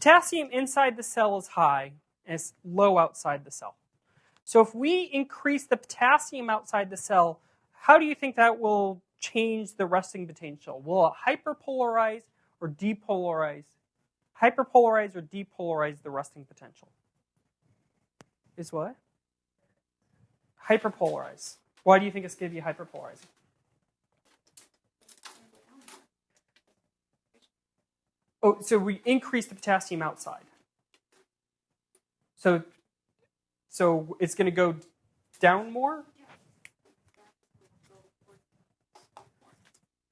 potassium inside the cell is high, and it's low outside the cell. So if we increase the potassium outside the cell, how do you think that will change the resting potential? Will it hyperpolarize or depolarize? Hyperpolarize or depolarize the resting potential? Is what? Hyperpolarize. Why do you think it's going to be hyperpolarizing? Oh, so we increase the potassium outside. So it's going to go down more?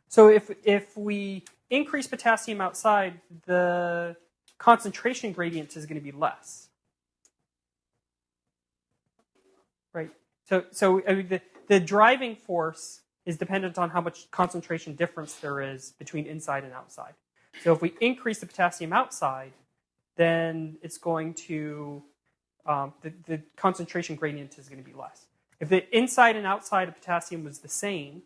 So if we increase potassium outside, the concentration gradient is going to be less. Right? So I mean, the driving force is dependent on how much concentration difference there is between inside and outside. So if we increase the potassium outside, then it's going to, the concentration gradient is going to be less. If the inside and outside of potassium was the same,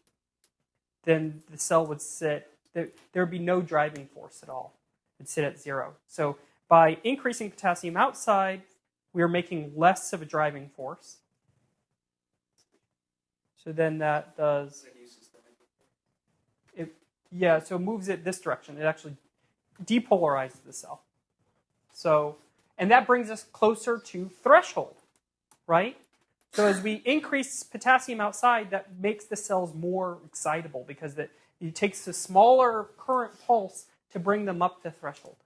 then the cell would sit, there would be no driving force at all. It would sit at 0. So by increasing potassium outside, we are making less of a driving force. So then that does, yeah, so it moves it this direction. It actually depolarizes the cell. So, and that brings us closer to threshold, right? So as we increase potassium outside, that makes the cells more excitable because it takes a smaller current pulse to bring them up to threshold.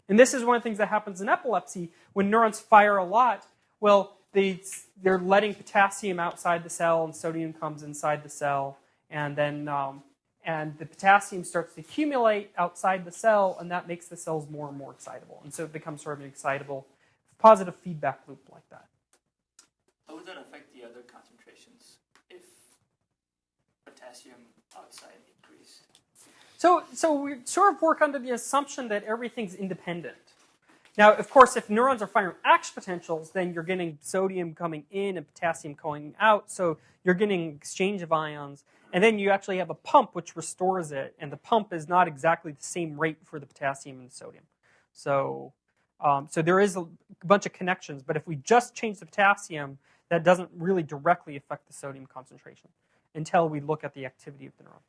And this is one of the things that happens in epilepsy. When neurons fire a lot, well, they're letting potassium outside the cell and sodium comes inside the cell. And then and the potassium starts to accumulate outside the cell, and that makes the cells more and more excitable. And so it becomes sort of an excitable, positive feedback loop like that. How would that affect the other concentrations if potassium outside increased? So we sort of work under the assumption that everything's independent. Now, of course, if neurons are firing action potentials, then you're getting sodium coming in and potassium going out, so you're getting exchange of ions. And then you actually have a pump which restores it, and the pump is not exactly the same rate for the potassium and the sodium. So, so there is a bunch of connections, but if we just change the potassium, that doesn't really directly affect the sodium concentration until we look at the activity of the neuron.